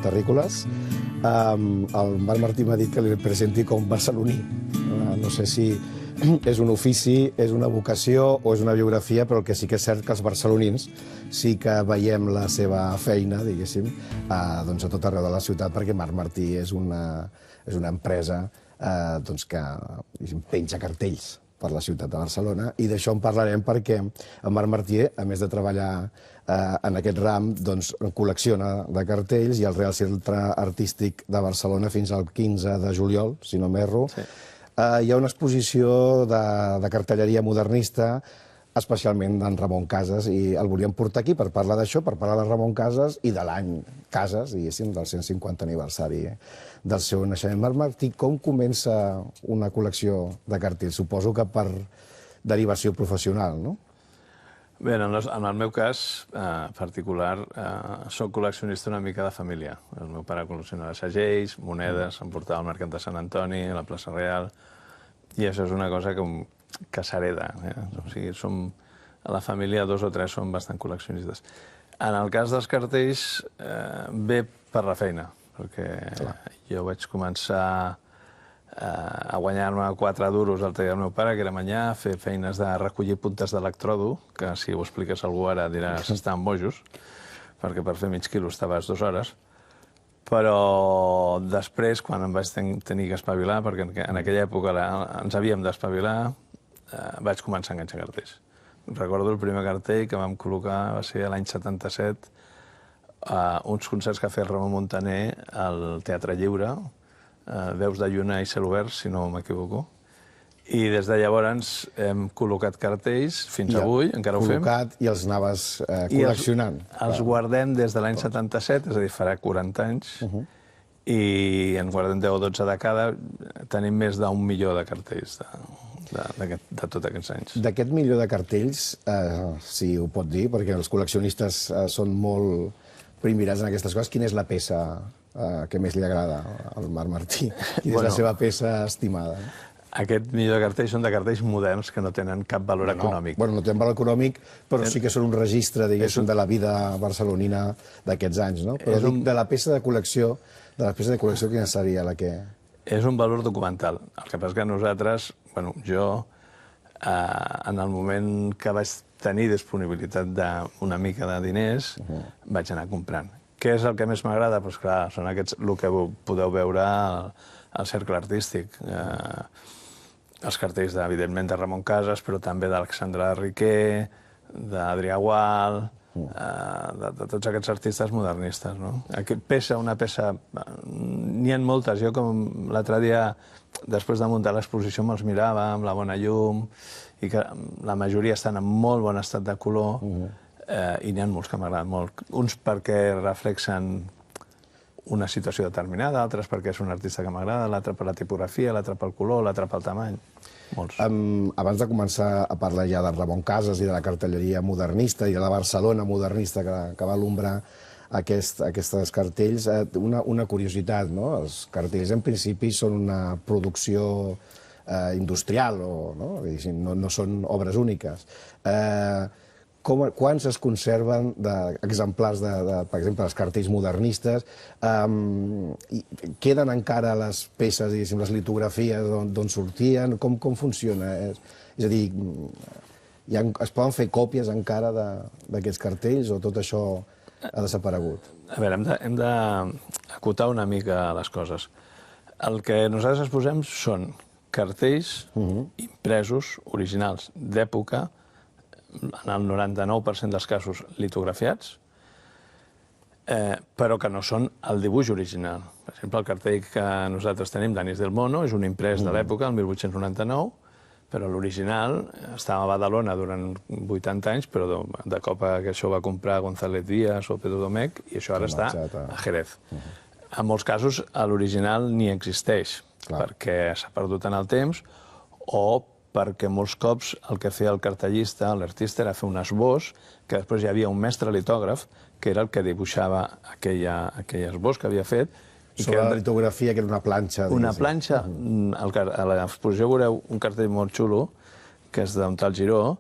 terrícoles. El Marc Martí m'ha dit que li presenti com barceloní. No sé si és un ofici, és una vocació o és una biografia, però el que sí que és cert que els barcelonins sí que veiem la seva feina, diguéssim, a tot arreu de la ciutat, perquè Marc Martí és una empresa que penja cartells per la ciutat de Barcelona, i d'això en parlarem perquè el Marc Martí, a més de treballar en aquest ram, col·lecciona de cartells, i al Real Centre Artístic de Barcelona fins al 15 de juliol, si no m'erro, hi ha una exposició de cartelleria modernista, especialment d'en Ramon Casas, i el volíem portar aquí per parlar d'això, per parlar de Ramon Casas i de l'any Casas, diguéssim, del 150 aniversari del seu naixement. Marc Martí, com comença una col·lecció de cartells? Suposo que per derivació professional, no? Bé, en el meu cas particular, soc col·leccionista una mica de família. El meu pare col·leccionava segells, monedes, em portava al Mercat de Sant Antoni, a la plaça Real, i això és una cosa que s'hereda. O sigui, a la família 2 o 3 som bastant col·leccionistes. En el cas dels cartells, ve per la feina, perquè jo vaig començar a guanyar-me 4 duros al taller del meu pare, que era Manyà, a fer feines de recollir puntes d'electrodo, que si ho expliques a algú ara diràs que estan bojos, perquè per fer mig quilo estaves 2 hores. Però després, quan em vaig tenir que espavilar, perquè en aquella època ens havíem d'espavilar, vaig començar a enganxar cartells. Recordo el primer cartell que vam col·locar, va ser l'any 77, uns concerts que ha fet Ramon Muntaner al Teatre Lliure, Veus de lluna i cel obert, si no m'equivoco. I des de llavors hem col·locat cartells, fins avui, encara ho fem. Col·locat i els anaves col·leccionant. Els guardem des de l'any 77, és a dir, farà 40 anys, i en guardem 10 o 12 de cada. Tenim més d'1 milió de cartells de tots aquests anys. D'aquest milió de cartells, si ho pot dir, perquè els col·leccionistes són molt primirats en aquestes coses, quina és la peça que més li agrada al Marc Martí? Quina és la seva peça estimada? Aquest milió de cartells són de cartells moderns que no tenen cap valor econòmic. No tenen valor econòmic, però sí que són un registre, diguéssim, de la vida barcelonina d'aquests anys, no? Però dic, de la peça de col·lecció, quina seria la que... És un valor documental. El que passa és que nosaltres, jo, en el moment que vaig tenir disponibilitat d'una mica de diners, vaig anar comprant. Què és el que més m'agrada? Doncs clar, són aquests, el que podeu veure al Cercle Artístic. Els cartells, evidentment, de Ramon Casas, però també d'Alexandre Riquer, d'Adrià Gual, de tots aquests artistes modernistes. Una peça... N'hi ha moltes. Jo, com l'altre dia, després de muntar l'exposició, me'ls mirava amb la bona llum, i que la majoria estan en molt bon estat de color, i n'hi ha molts que m'agraden molt. Uns perquè reflexen una situació determinada, altres perquè és un artista que m'agrada, l'altre per la tipografia, l'altre pel color, l'altre pel tamany. Molts. Abans de començar a parlar ja de Ramon Casas i de la cartelleria modernista i de la Barcelona modernista que va alumbrar aquests cartells, una curiositat, no? Els cartells, en principi, són una producció industrial, no són obres úniques. Quants es conserven d'exemplars, per exemple, els cartells modernistes? Queden encara les peces, diguéssim, les litografies d'on sortien? Com funciona? És a dir, es poden fer còpies encara d'aquests cartells o tot això ha desaparegut? A veure, hem d'acotar una mica les coses. El que nosaltres exposem són cartells impresos, originals, d'època, en el 99% dels casos litografiats, però que no són el dibuix original. Per exemple, el cartell que nosaltres tenim d'Anís del Mono és un imprès de l'època, el 1899, però l'original estava a Badalona durant 80 anys, però de cop que això va comprar González Díaz o Pedro Domecq, i això ara està a Jerez. En molts casos, l'original ni existeix, perquè s'ha perdut en el temps, o perquè molts cops el que feia el cartellista, l'artista, era fer un esbós, que després hi havia un mestre litògraf, que era el que dibuixava aquell esbós que havia fet. Sobre la litografia, que era una planxa. Una planxa. A l'exposició veureu un cartell molt xulo, que és d'un tal Giró,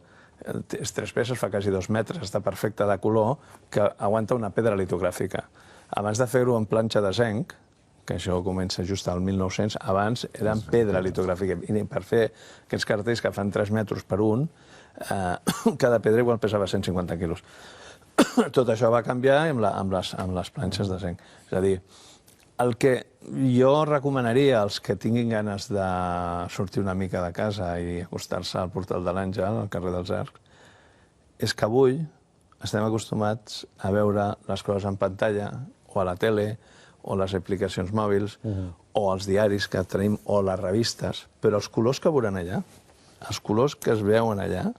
és 3 peces, fa quasi 2 metres, està perfecte de color, que aguanta una pedra litogràfica. abans de fer-ho en planxa de zinc, que això comença just al 1900, abans era en pedra litogràfica. I per fer aquests cartells que fan 3 metres per un, cada pedra igual pesava 150 quilos. Tot això va canviar amb les planxes de zinc. És a dir, el que jo recomanaria als que tinguin ganes de sortir una mica de casa i acostar-se al Portal de l'Àngel, al carrer dels Arcs, és que avui estem acostumats a veure les coses en pantalla, o a la tele, o les aplicacions mòbils, o els diaris que tenim, o les revistes, però els colors que veuran allà, els colors que es veuen allà,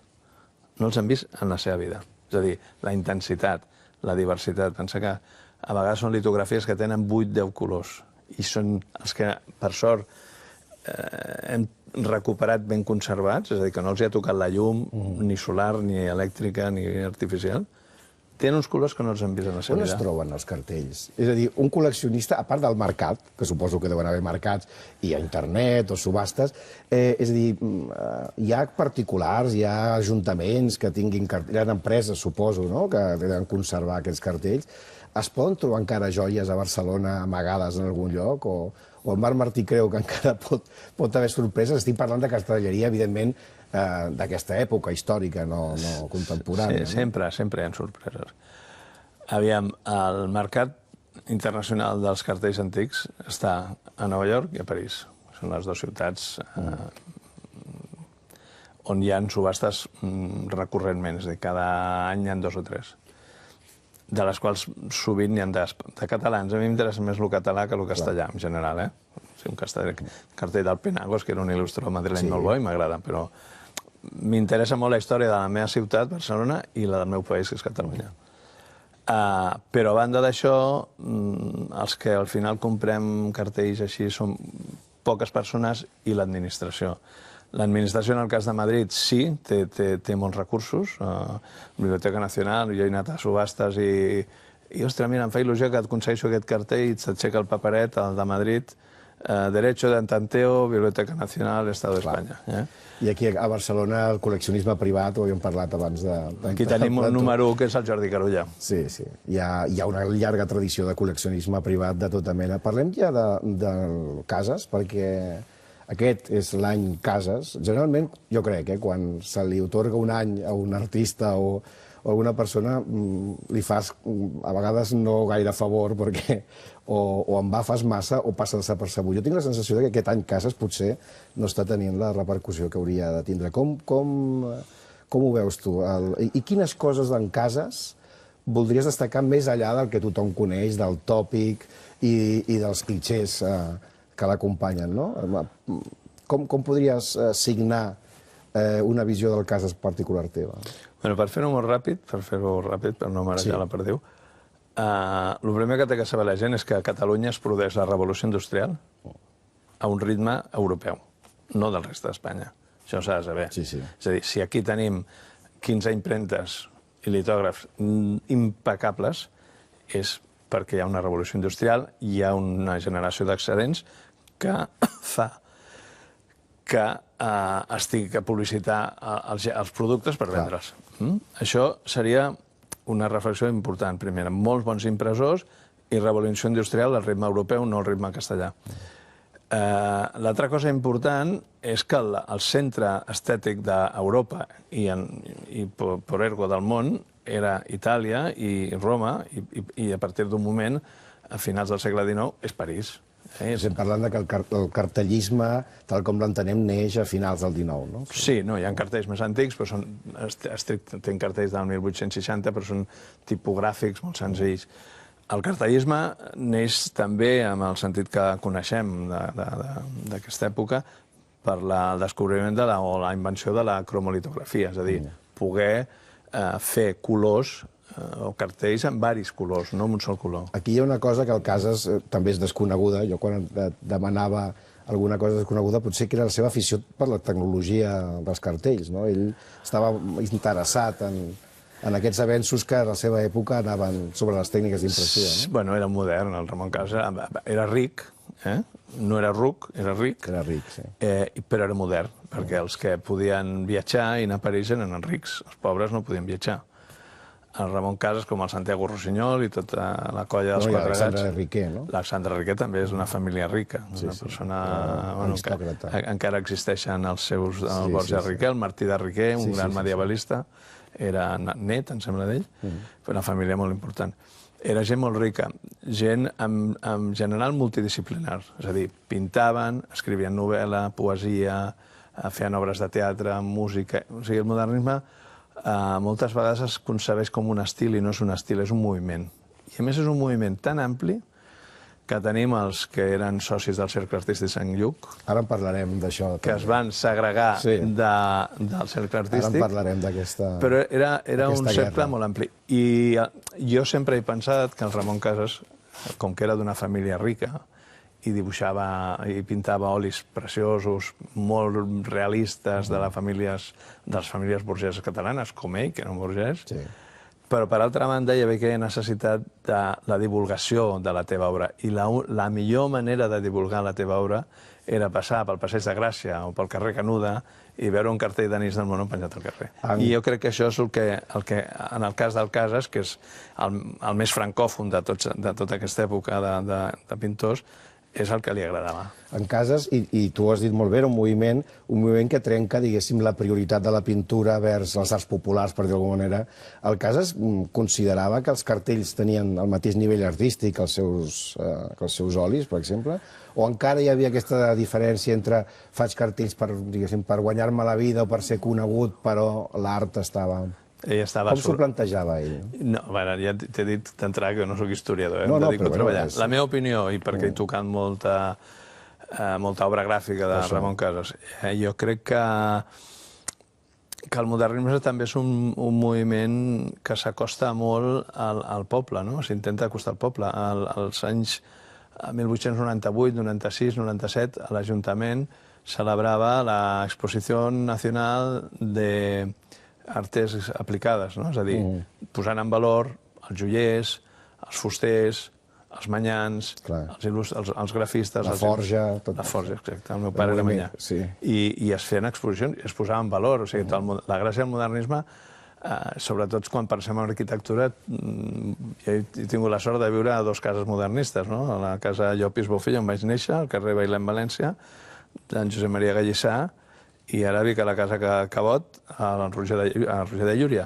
no els han vist en la seva vida. És a dir, la intensitat, la diversitat. Pensa que a vegades són litografies que tenen 8-10 colors i són els que, per sort, hem recuperat ben conservats, és a dir, que no els hi ha tocat la llum, ni solar, ni elèctrica, ni artificial. Tenen uns colors que no els han vist en la seva vida. On es troben els cartells? És a dir, un col·leccionista, a part del mercat, que suposo que deuen haver mercats, i a internet o subhastes, és a dir, hi ha particulars, hi ha ajuntaments que tinguin cartells, hi ha empreses, suposo, no?, que deuen conservar aquests cartells. Es poden trobar encara joies a Barcelona amagades en algun lloc? O el Marc Martí creu que encara pot haver sorpreses? Estic parlant de cartelleria, evidentment, d'aquesta època històrica, no contemporània. Sí, sempre hi ha sorpreses. Aviam, el mercat internacional dels cartells antics està a Nova York i a París. Són les dues ciutats on hi ha subhastes recurrentment, és a dir, cada any hi ha 2 o 3, de les quals sovint n'hi ha de catalans. A mi m'interessa més el català que el castellà, en general. Un cartell del Penagos, que era un il·lustrador madrileny molt bo i m'agrada, però m'interessa molt la història de la meva ciutat, Barcelona, i la del meu país, que és Catalunya. Però a banda d'això, els que al final comprem cartells així són poques persones i l'administració. L'administració, en el cas de Madrid, sí, té molts recursos. Biblioteca Nacional, jo he anat a subhastes i ostres, mira, em fa il·lusió que et aconsegueixo aquest cartell i s'aixeca el paperet, el de Madrid, Derecho de Tanteo, Biblioteca Nacional, Estado de España. I aquí a Barcelona el col·leccionisme privat, ho havíem parlat abans de... Aquí tenim un número 1, que és el Jordi Carulla. Sí. Hi ha una llarga tradició de col·leccionisme privat de tota mena. Parlem ja de cases, perquè aquest és l'any cases. Generalment, jo crec, quan se li otorga un any a un artista o alguna persona, li fas a vegades no gaire favor, perquè o en fas massa o passa desapercebut. Jo tinc la sensació que aquest any cases potser no està tenint la repercussió que hauria de tindre. Com ho veus tu? I quines coses d'en cases voldries destacar més enllà del que tothom coneix, del tòpic i dels clitxers que l'acompanyen, no? Com podries signar una visió del cases particular teva? Per fer-ho molt ràpid, per no marejar la perdiu, el primer que té que saber la gent és que a Catalunya es produeix la revolució industrial a un ritme europeu, no del reste d'Espanya. Això s'ha de saber. És a dir, si aquí tenim 15 impremtes i litògrafs impecables, és perquè hi ha una revolució industrial, hi ha una generació d'excedents que fa que es tingui que publicitar els productes per vendre'ls. Això seria una reflexió important. Primera, molts bons impressors i revolució industrial al ritme europeu, no al ritme castellà. L'altra cosa important és que el centre estètic d'Europa i per ergo del món era Itàlia i Roma, i a partir d'un moment, a finals del segle XIX, és París. Estem parlant que el cartellisme, tal com l'entenem, neix a finals del XIX, no? Sí, hi ha cartells més antics, però tenen cartells del 1860, però són tipogràfics molt senzills. El cartellisme neix també, en el sentit que coneixem d'aquesta època, per el descobriment o la invenció de la cromolitografia, és a dir, poder fer colors o cartells en diversos colors, no en un sol color. Aquí hi ha una cosa que al Cases també és desconeguda. Jo quan demanava alguna cosa desconeguda potser que era la seva afició per la tecnologia dels cartells. Ell estava interessat en aquests avenços que a la seva època anaven sobre les tècniques d'impressió. Bueno, era modern, el Ramon Cases era ric, no era ruc, era ric. Era ric, sí. Però era modern, perquè els que podien viatjar i anar a París eren els rics, els pobres no podien viatjar. el Ramon Casas com el Santiago Rossinyol i tota la colla dels Quatre Gats. L'Alexandre Riquer, no? L'Alexandre Riquer també és una família rica, una persona que encara existeixen els seus Borja Riquer, el Martí de Riquer, un gran medievalista, era net, em sembla d'ell, una família molt important. Era gent molt rica, gent en general multidisciplinar, és a dir, pintaven, escrivien novel·la, poesia, feien obres de teatre, música... O sigui, el modernisme moltes vegades es concebeix com un estil i no és un estil, és un moviment. I a més és un moviment tan ampli que tenim els que eren socis del Cercle Artístic Sant Lluc... Ara en parlarem d'això. Que es van segregar del Cercle Artístic. Ara en parlarem d'aquesta... Però era un cercle molt ampli. I jo sempre he pensat que el Ramon Casas, com que era d'una família rica, i dibuixava i pintava olis preciosos, molt realistes de les famílies burgeses catalanes, com ell, que era un burgès, però, per altra banda, hi havia aquella necessitat de la divulgació de la teva obra. I la millor manera de divulgar la teva obra era passar pel Passeig de Gràcia o pel carrer Canuda i veure un cartell d'Anís del Mono penjat al carrer. I jo crec que això és el que en el cas del Casas, que és el més francòfon de tota aquesta època de pintors, és el que li agradava. En Casas, i tu ho has dit molt bé, era un moviment que trenca, diguéssim, la prioritat de la pintura vers les arts populars, per dir-ho d'alguna manera. El Casas considerava que els cartells tenien el mateix nivell artístic que els seus olis, per exemple, o encara hi havia aquesta diferència entre faig cartells per guanyar-me la vida o per ser conegut, però l'art estava... Com s'ho plantejava ell? No, ja t'he dit d'entrada que no soc historiador, em dedico a treballar. La meva opinió, i perquè he tocat molta obra gràfica de Ramon Casas, jo crec que el modernisme també és un moviment que s'acosta molt al poble, s'intenta acostar al poble. Als anys 1898, 96, 97, a l'Ajuntament celebrava l'Exposició Nacional de Artes Aplicades, és a dir, posant en valor els joiers, els fusters, els manyans, els grafistes... La forja... La forja, exacte. El meu pare era manyà. I es feien exposicions i es posava en valor. O sigui, la gràcia del modernisme, sobretot quan pensem en arquitectura, jo he tingut la sort de viure a dues cases modernistes, a la casa Llopis Bofill, on vaig néixer, al carrer Bailèn, València, d'en Josep Maria Gallissà, i ara vic a la casa Cabot, al Roger de Llúria.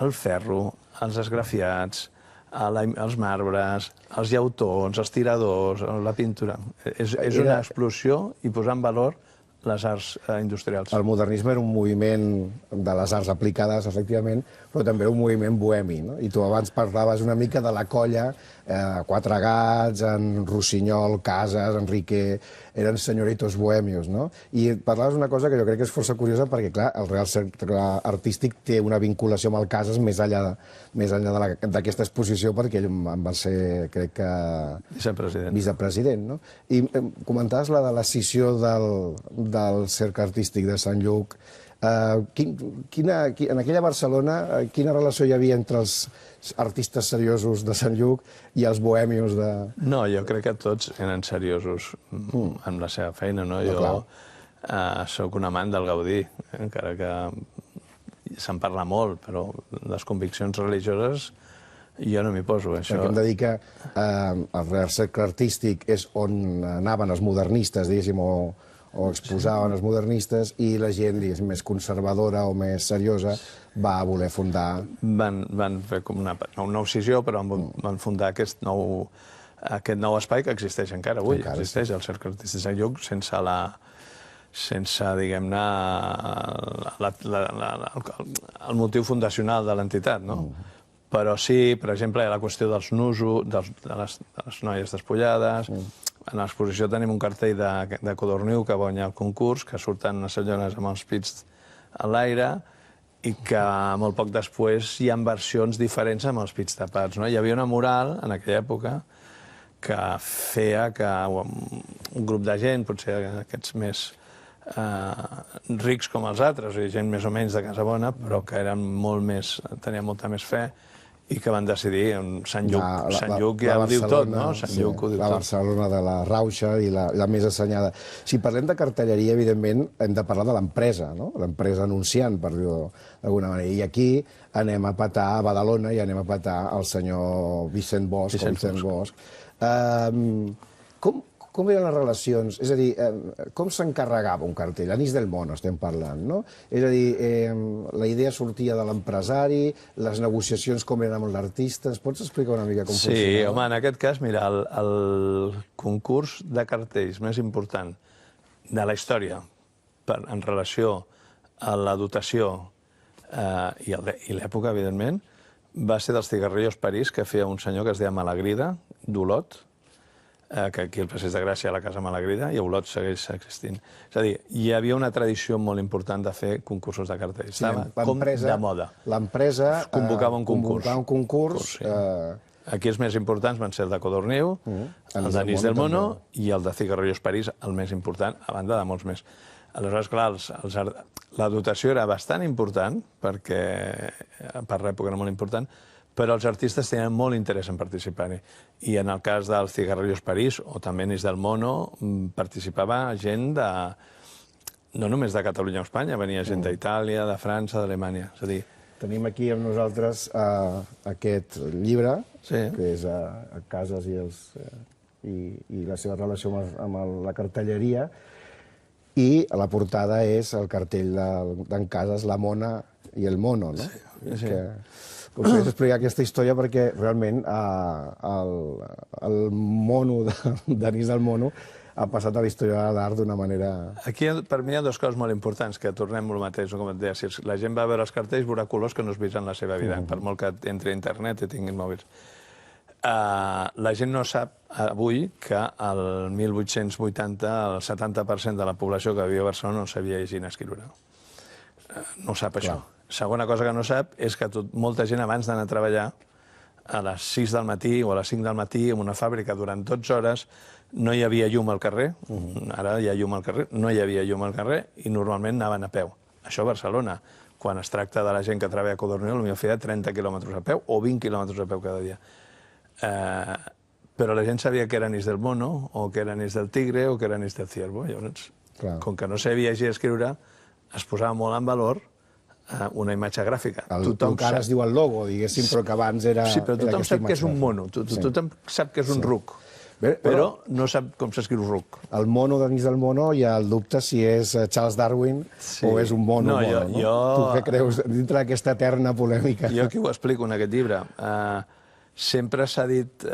El ferro, els esgrafiats, els marbres, els llautons, els tiradors, la pintura. És una explosió i posar en valor les arts industrials. El modernisme era un moviment de les arts aplicades, efectivament, però també un moviment bohemi. I tu abans parlaves una mica de la colla, Quatre Gats, en Rossinyol, Casas, en Riquer, eren senyoritos bohemios. I parlaves una cosa que jo crec que és força curiosa perquè, clar, el Real Cercle Artístic té una vinculació amb el Casas més enllà d'aquesta exposició perquè ell en va ser, crec que... Vicepresident. I comentaves la de l'escissió del Cercle Artístic de Sant Lluc. En aquella Barcelona, quina relació hi havia entre els artistes seriosos de Sant Lluc i els bohemios de... No, jo crec que tots eren seriosos amb la seva feina. Jo sóc un amant del Gaudí, encara que se'n parla molt, però les conviccions religioses jo no m'hi poso. Perquè hem de dir que el Real Cercle Artístic és on anaven els modernistes, diguéssim, o exposaven els modernistes, i la gent més conservadora o més seriosa va voler fundar... Van fer com una obsessió, però van fundar aquest nou espai que existeix encara avui. Existeix el Cercle Artístic de Sant Lluc sense, diguem-ne, el motiu fundacional de l'entitat, no? Però sí, per exemple, hi ha la qüestió dels nusos, de les noies despullades. En l'exposició tenim un cartell de Codorniu que va guanyar el concurs, que surten unes senyores amb els pits a l'aire i que molt poc després hi ha versions diferents amb els pits tapats. Hi havia una mural, en aquella època, que feia que un grup de gent, potser aquests més rics com els altres, gent més o menys de casa bona, però que tenien molta més fe, i que van decidir Sant Lluc ja ho diu tot, no? Sant Lluc ho diu tot. La Barcelona de la Rauxa i la més assenyada. Si parlem de cartelleria, evidentment, hem de parlar de l'empresa, no? L'empresa anunciant, per dir-ho d'alguna manera. I aquí anem a petar a Badalona i anem a petar el senyor Vicent Bosch. Com eren les relacions? És a dir, com s'encarregava un cartell? Anís del Mono estem parlant, no? És a dir, la idea sortia de l'empresari, les negociacions com eren amb l'artista. Ens pots explicar una mica com funcionava? Sí, home, en aquest cas, mira, el concurs de cartells més important de la història en relació a la dotació i l'època, evidentment, va ser dels Cigarrillos París, que feia un senyor que es deia Malagrida, d'Olot, que aquí al Passeig de Gràcia, a la Casa Malagrida, i a Olot segueix existint. És a dir, hi havia una tradició molt important de fer concursos de cartells. Estava com de moda. L'empresa convocava un concurs. Aquí els més importants van ser el de Codorniu, el d'Anís del Mono i el de Cigarrillos París, el més important, a banda de molts més. Aleshores, clar, la dotació era bastant important, perquè per l'època era molt important, però els artistes tenien molt interès en participar-hi. I en el cas dels Cigarrillos París, o també Anís del Mono, participava gent de... no només de Catalunya o Espanya, venia gent d'Itàlia, de França, d'Alemanya. És a dir... Tenim aquí amb nosaltres aquest llibre, que és a Cases i la seva relació amb la cartelleria, i a la portada és el cartell d'en Cases, La Mona i el Mono, no? Sí. Podries explicar aquesta història perquè realment el mono d'Anís del Mono ha passat a la història de l'art d'una manera... Aquí per mi hi ha dues coses molt importants, que tornem al mateix, com et deia, si la gent va a veure els cartells veurà colors que no has vist en la seva vida, per molt que entri a internet i tinguin mòbils. La gent no sap avui que el 1880 el 70% de la població que vivia a Barcelona no sabia llegir ni escriure. No sap això. Segona cosa que no sap és que molta gent abans d'anar a treballar a les 6 del matí o a les 5 del matí en una fàbrica durant 12 hores no hi havia llum al carrer, ara hi ha llum al carrer, no hi havia llum al carrer i normalment anaven a peu. Això a Barcelona. Quan es tracta de la gent que treballa a Codorniu, potser feia 30 quilòmetres a peu o 20 quilòmetres a peu cada dia. Però la gent sabia que era Anís del Mono, o que era Anís del Tigre, o que era Anís del Ciervo. Llavors, com que no sabia llegir i escriure, es posava molt en valor una imatge gràfica. El que ara es diu el logo, diguéssim, però que abans era... Sí, però tothom sap que és un mono, tothom sap que és un ruc, però no sap com s'escriu ruc. El mono d'Anís del Mono hi ha el dubte si és Charles Darwin o és un mono. Tu què creus dintre d'aquesta eterna polèmica? Jo aquí ho explico en aquest llibre. Sempre s'ha dit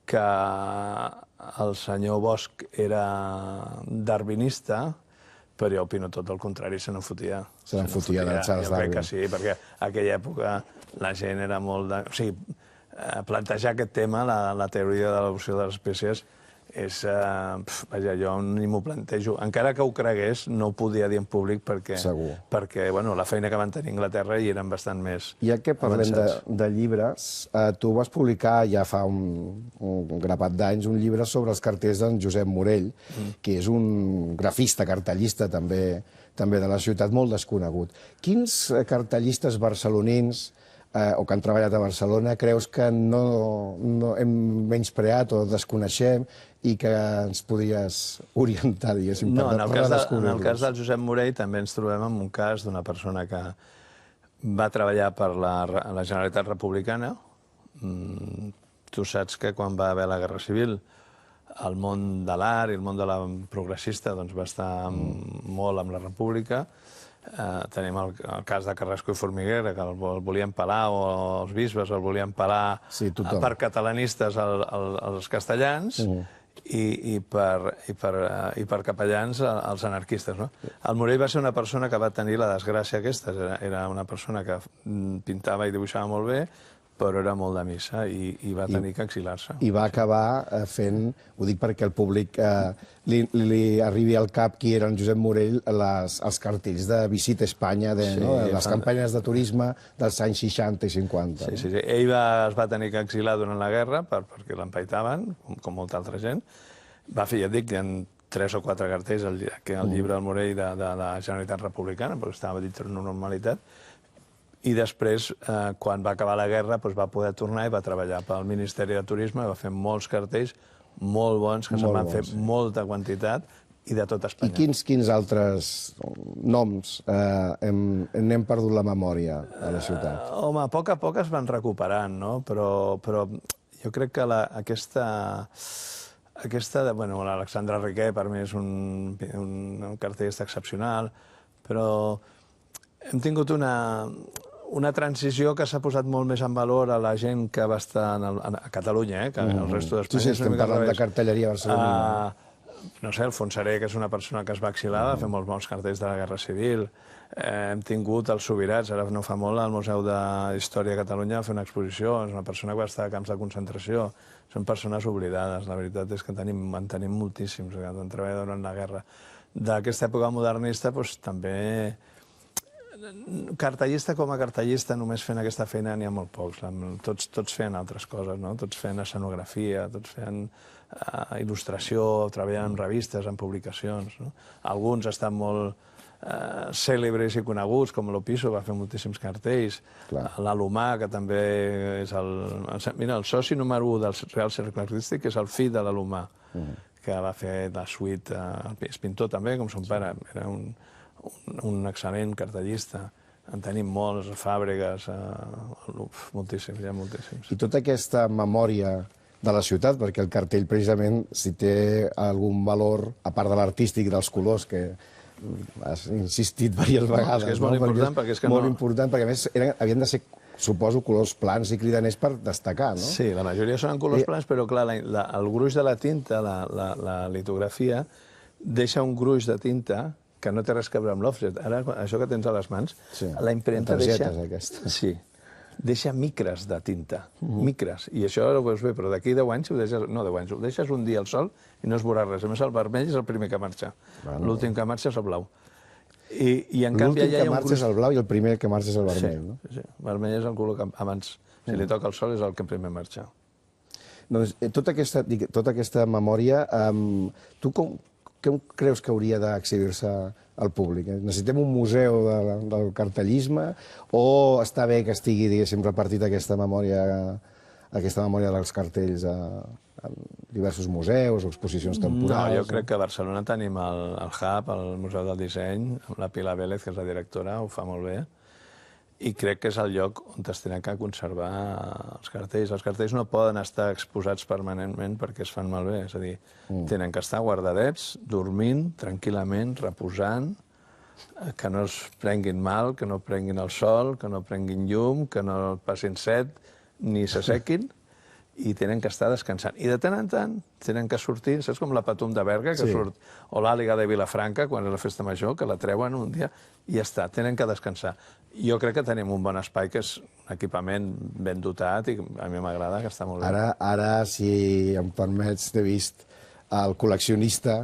que el senyor Bosch era darwinista, però jo opino tot el contrari, se n'enfotia. Se n'enfotia de Charles Darwin. Jo crec que sí, perquè a aquella època la gent era molt... O sigui, plantejar aquest tema, la teoria de l'evolució de les espècies, és... Vaja, jo ni m'ho plantejo. Encara que ho cregués, no ho podia dir en públic perquè la feina que van tenir a Anglaterra hi eren bastant més avançats. Ja que parlem de llibres, tu vas publicar ja fa un grapat d'anys un llibre sobre els cartells d'en Josep Morell, que és un grafista, cartellista també de la ciutat, molt desconegut. Quins cartellistes barcelonins o que han treballat a Barcelona creus que no hem menyspreat o desconeixem i que ens podries orientar, diguéssim, per redescobrir-los? En el cas del Josep Morell també ens trobem en un cas d'una persona que va treballar per la Generalitat Republicana. Tu saps que quan va haver la Guerra Civil el món de l'art i el món de la progressista va estar molt amb la República. Tenim el cas de Carrasco i Formiguera, que el volien pelar, o els bisbes el volien pelar per catalanistes als castellans i per capellans als anarquistes. El Morell va ser una persona que va tenir la desgràcia aquesta. Era una persona que pintava i dibuixava molt bé, però era molt de missa i va tenir que exilar-se. I va acabar fent, ho dic perquè el públic li arribi al cap qui era en Josep Morell, els cartells de Visita Espanya, de les campanyes de turisme dels anys 60 i 50. Sí. Ell es va tenir que exilar durant la guerra perquè l'empaitaven, com molta altra gent. Va fer, ja et dic, hi ha 3 o 4 cartells al llibre del Morell de la Generalitat Republicana, perquè estava dit per una normalitat. I després, quan va acabar la guerra, va poder tornar i va treballar pel Ministeri de Turisme, va fer molts cartells molt bons, que se'n van fer molta quantitat, i de tot Espanya. I quins altres noms n'hem perdut la memòria a la ciutat? Home, a poc es van recuperant, no? Però jo crec que bueno, l'Alexandre Riquer per mi és un cartellista excepcional, però hem tingut una transició que s'ha posat molt més en valor a la gent que va estar a Catalunya, que el resto d'Espanya. Sí, estem parlant de cartelleria barcelonina. No sé, el Fonseré, que és una persona que es va exilar, va fer molts bons cartells de la Guerra Civil. Hem tingut els Subirats, ara no fa molt, al Museu d'Història de Catalunya va fer una exposició, és una persona que va estar a camps de concentració. Són persones oblidades, la veritat és que en tenim moltíssims, que van treballar durant la guerra. D'aquesta època modernista, també cartellista com a cartellista, només fent aquesta feina n'hi ha molt pocs. Tots feien altres coses, no? Tots feien escenografia, tots feien il·lustració, treballant en revistes, en publicacions. Alguns estan molt cèlebres i coneguts, com l'Opiso, va fer moltíssims cartells. L'Alomà, que també és el soci número 1 del Real Cercle Artístic, és el fill de l'Alomà, que va fer la suite. És pintor també, com son pare. Era un excel·lent cartellista. En tenim molts, Fàbregas, moltíssims, hi ha moltíssims. I tota aquesta memòria de la ciutat, perquè el cartell, precisament, si té algun valor, a part de l'artístic, dels colors, que has insistit diverses vegades. És molt important, perquè és que no... Molt important, perquè a més havien de ser, suposo, colors plans i cridaners per destacar, no? Sí, la majoria són en colors plans, però clar, el gruix de la tinta, la litografia, deixa un gruix de tinta que no té res a veure amb l'offset. Ara, això que tens a les mans, la impremta deixa micres de tinta, micres. I això ho veus bé, però d'aquí 10 anys, ho deixes un dia al sol i no es veurà res. A més, el vermell és el primer que marxa. L'últim que marxa és el blau. L'últim que marxa és el blau i el primer que marxa és el vermell, no? Sí, el vermell és el color que abans, si li toca el sol, és el que primer marxa. Doncs tota aquesta memòria, tu com creus que hauria d'exhibir-se al públic? Necessitem un museu del cartellisme o està bé que estigui, diguéssim, repartit aquesta memòria dels cartells en diversos museus o exposicions temporals? No, jo crec que a Barcelona tenim el Hub, el Museu del Disseny, amb la Pilar Vélez, que és la directora, ho fa molt bé, i crec que és el lloc on es tenen que conservar els cartells. Els cartells no poden estar exposats permanentment perquè es fan malbé, és a dir, tenen que estar guardadets, dormint, tranquil·lament, reposant, que no es prenguin mal, que no prenguin el sol, que no prenguin llum, que no passin set, ni s'assequin, i tenen que estar descansant. I de tant en tant tenen que sortir, saps com la Patum de Berga, que surt, o l'Àliga de Vilafranca, quan és la festa major, que la treuen un dia i ja està, tenen que descansar. Jo crec que tenim un bon espai, que és un equipament ben dotat, i a mi m'agrada, que està molt bé. Ara, si em permets, t'he vist el col·leccionista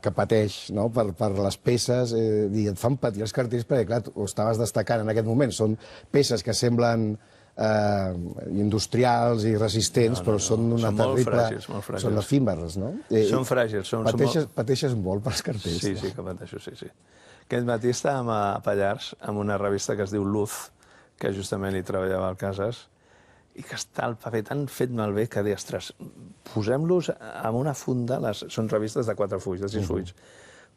que pateix per les peces, i et fan patir els cartells perquè, clar, ho estaves destacant en aquest moment. Són peces que semblen industrials i resistents, però són una terrible... Molt fràgils. Són efímeres, no? Són fràgils. Pateixes molt per els cartells. Sí, sí que pateixo, sí. Aquest matí estàvem a Pallars amb una revista que es diu Luz, que justament hi treballava al Casas, i que està el paper tan fet malbé que deia, ostres, posem-los en una funda, són revistes de 4 fulls, de 6 fulls,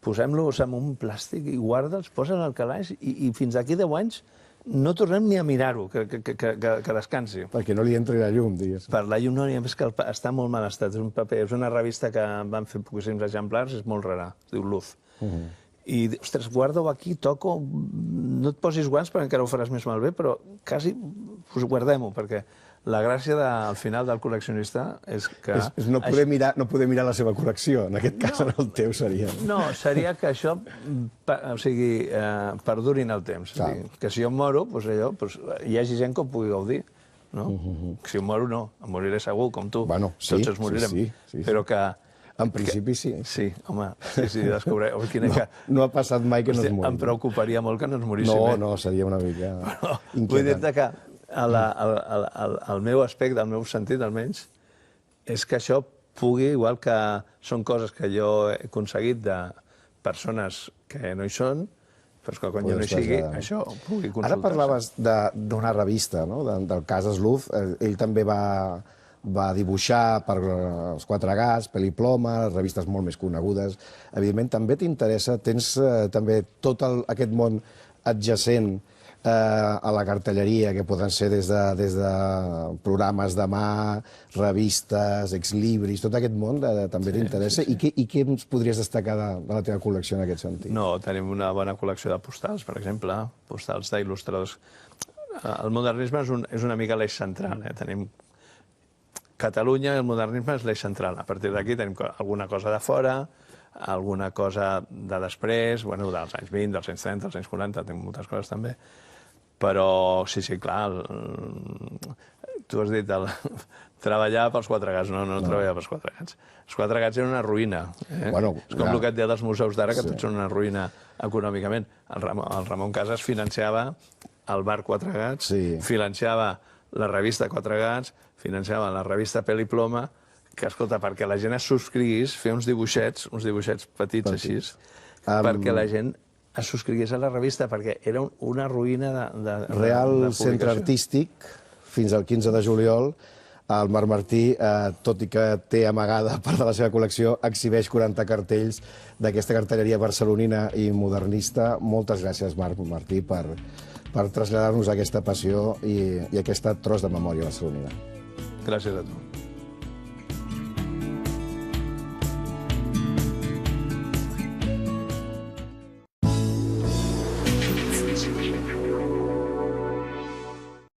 posem-los en un plàstic i guarda'ls, posa'n al calaix i fins d'aquí 10 anys no tornem ni a mirar-ho, que descansi. Perquè no li entri la llum, digues. Per la llum no, i a més que està molt mal estat. És un paper, és una revista que van fer poquíssims exemplars, és molt rara, es diu Luz. I, ostres, guarda-ho aquí, toco, no et posis guants perquè encara ho faràs més malbé, però quasi guardem-ho, perquè la gràcia al final del col·leccionista és que... És no poder mirar la seva col·lecció, en aquest cas en el teu seria. No, seria que això perduri en el temps. Que si jo em moro, hi hagi gent que ho pugui gaudir. Si em moro, no. Em moriré segur, com tu. Tots ens morirem. Però que... En principi, sí. Sí, home, sí, descobriré. No ha passat mai que no es mori. Em preocuparia molt que no ens moríssim. No, seria una mica inquietant. Vull dir-te que el meu aspecte, el meu sentit, almenys, és que això pugui, igual que són coses que jo he aconseguit de persones que no hi són, però és que quan jo no hi sigui, això ho pugui consultar. Ara parlaves d'una revista, no? Del cas Sluf. Ell també va dibuixar per Els Quatre Gats, Peliploma, revistes molt més conegudes. Evidentment, també t'interessa, tens també tot aquest món adjacent a la cartelleria, que poden ser des de programes de mà, revistes, exlibris, tot aquest món també t'interessa. I què ens podries destacar de la teva col·lecció en aquest sentit? No, tenim una bona col·lecció de postals, per exemple, postals d'il·lustradors. El modernisme és una mica l'eix central. Tenim Catalunya i el modernisme és l'eix central. A partir d'aquí tenim alguna cosa de fora, alguna cosa de després, bueno, dels anys 20, dels anys 30, dels anys 40, tenim moltes coses també. Però, sí, clar, tu has dit treballar pels Quatre Gats. No treballar pels Quatre Gats. Els Quatre Gats eren una ruïna. És com el que et deia dels museus d'ara, que tots són una ruïna econòmicament. El Ramon Casas financiava el bar Quatre Gats, financiava la revista Quatre Gats, financiava la revista Peliploma, que, escolta, perquè la gent es subscriguís, fer uns dibuixets petits així, perquè la gent es subscrigués a la revista, perquè era una ruïna de Real Centre Artístic, fins al 15 de juliol, el Marc Martí, tot i que té amagada part de la seva col·lecció, exhibeix 40 cartells d'aquesta cartelleria barcelonina i modernista. Moltes gràcies, Marc Martí, per traslladar-nos aquesta passió i aquest tros de memòria barcelonina. Gràcies a tu.